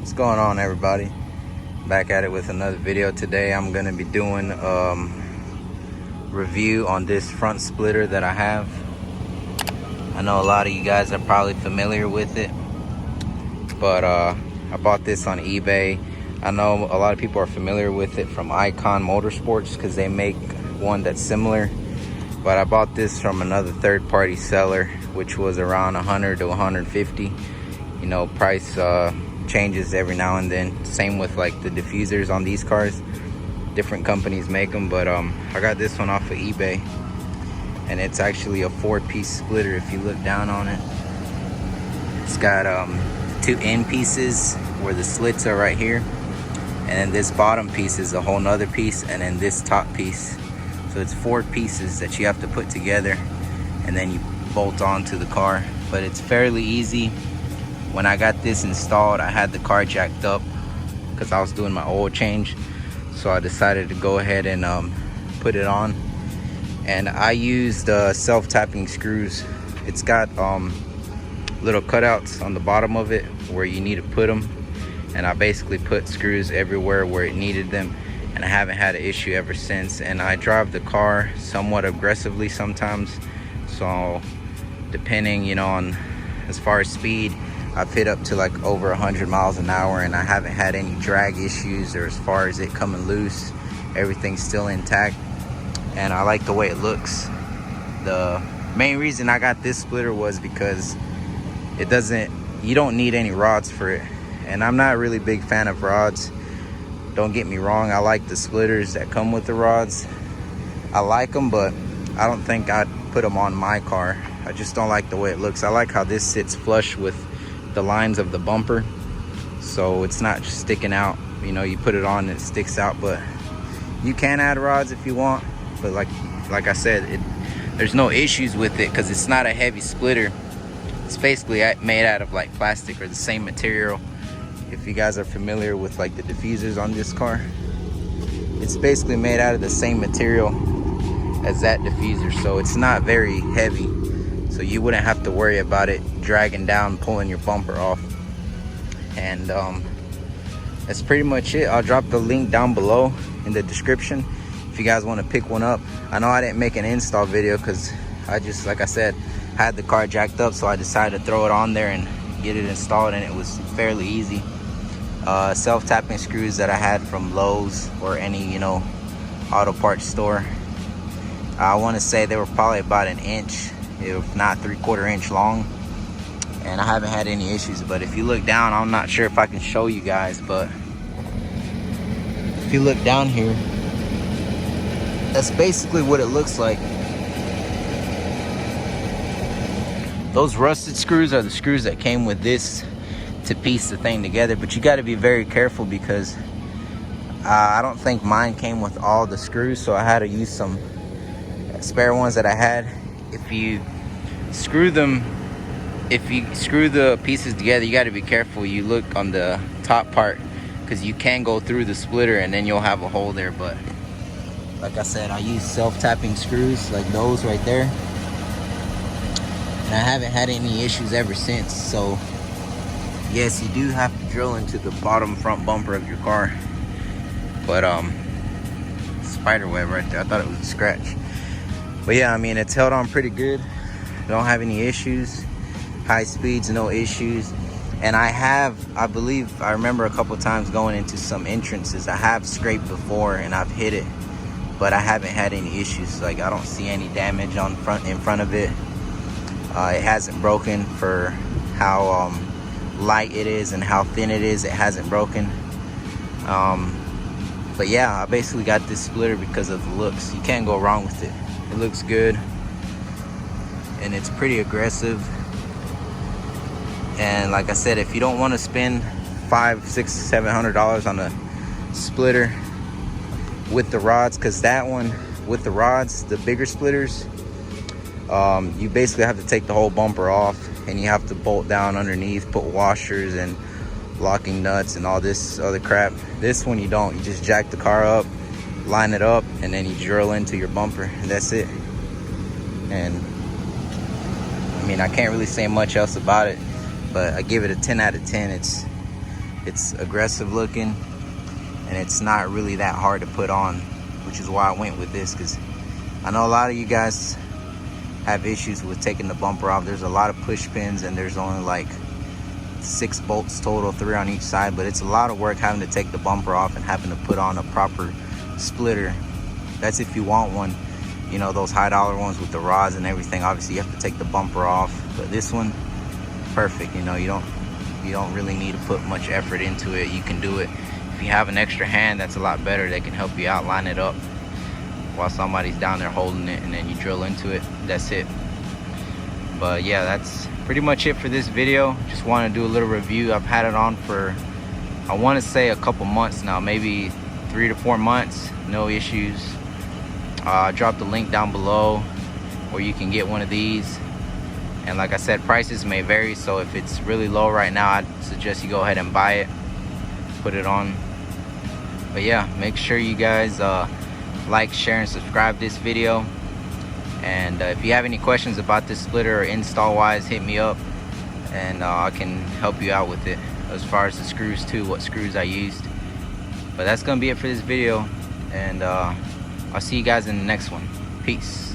What's going on, everybody? Back at it with another video. Today I'm going to be doing review on this front splitter that I have. I know a lot of you guys are probably familiar with it, but I bought this on eBay. I know a lot of people are familiar with it from Icon Motorsports because they make one that's similar, but I bought this from another third-party seller, which was around 100 to 150. You know, price changes every now and then. Same with like the diffusers on these cars. Different companies make them, but I got this one off of eBay, and it's actually a 4-piece splitter. If you look down on it, it's got 2 end pieces where the slits are right here, and then this bottom piece is a whole nother piece, and then this top piece. So it's 4 pieces that you have to put together, and then you bolt onto the car. But it's fairly easy. When I got this installed, I had the car jacked up because I was doing my oil change, so I decided to go ahead and put it on. And I used self-tapping screws. It's got little cutouts on the bottom of it where you need to put them, and I basically put screws everywhere where it needed them, and I haven't had an issue ever since. And I drive the car somewhat aggressively sometimes, so depending, you know, on as far as speed, I've hit up to like over 100 miles an hour, and I haven't had any drag issues, or as far as it coming loose, everything's still intact, and I like the way it looks. The main reason I got this splitter was because you don't need any rods for it, and I'm not a really big fan of rods. Don't get me wrong, I like the splitters that come with the rods. I like them, but I don't think I'd put them on my car. I just don't like the way it looks. I like how this sits flush with the lines of the bumper, so it's not just sticking out. You know, you put it on and it sticks out, but you can add rods if you want. But like I said, there's no issues with it because it's not a heavy splitter. It's basically made out of like plastic or the same material. If you guys are familiar with like the diffusers on this car, it's basically made out of the same material as that diffuser, so it's not very heavy, so you wouldn't have to worry about it dragging down, pulling your bumper off. And that's pretty much it. I'll drop the link down below in the description if you guys want to pick one up. I know I didn't make an install video because I just, like I said, had the car jacked up, so I decided to throw it on there and get it installed, and it was fairly easy. Self-tapping screws that I had from Lowe's or any, you know, auto parts store, I want to say they were probably about 1 inch, if not 3/4 inch long, and I haven't had any issues. But if you look down, I'm not sure if I can show you guys, but if you look down here, that's basically what it looks like. Those rusted screws are the screws that came with this to piece the thing together, but you got to be very careful because I don't think mine came with all the screws, so I had to use some spare ones that I had. If you screw the pieces together, you got to be careful. You look on the top part because you can go through the splitter and then you'll have a hole there. But like I said, I use self-tapping screws like those right there, and I haven't had any issues ever since. So yes, you do have to drill into the bottom front bumper of your car, but spider web right there, I thought it was a scratch. But yeah, I mean, it's held on pretty good. Don't have any issues. High speeds, no issues. And I believe I remember a couple times going into some entrances, I have scraped before and I've hit it, but I haven't had any issues. Like, I don't see any damage in front of it. It hasn't broken for how light it is and how thin it is. It hasn't broken. But yeah, I basically got this splitter because of the looks. You can't go wrong with it. It looks good, and it's pretty aggressive. And like I said, if you don't want to spend $500, $600, $700 on a splitter with the rods, because that one with the rods, the bigger splitters, you basically have to take the whole bumper off, and you have to bolt down underneath, put washers and locking nuts and all this other crap. This one you don't. You just jack the car up, line it up, and then you drill into your bumper, and that's it. And I mean, I can't really say much else about it, but I give it a 10 out of 10. It's It's aggressive looking, and it's not really that hard to put on, which is why I went with this, because I know a lot of you guys have issues with taking the bumper off. There's a lot of push pins, and there's only like 6 bolts total, 3 on each side, but it's a lot of work having to take the bumper off and having to put on a proper splitter. That's if you want one. You know, those high dollar ones with the rods and everything, obviously you have to take the bumper off, but this one, perfect. You know, you don't really need to put much effort into it. You can do it. If you have an extra hand, that's a lot better. They can help you out, line it up while somebody's down there holding it, and then you drill into it. That's it. But yeah, that's pretty much it for this video. Just want to do a little review. I've had it on for, I want to say, a couple months now, maybe 3 to 4 months. No issues. I dropped the link down below where you can get one of these, and like I said, prices may vary, so if it's really low right now, I'd suggest you go ahead and buy it, put it on. But yeah, make sure you guys like, share, and subscribe this video. And if you have any questions about this splitter or install wise, hit me up, and I can help you out with it, as far as the screws too, what screws I used. But that's gonna be it for this video, and I'll see you guys in the next one. Peace.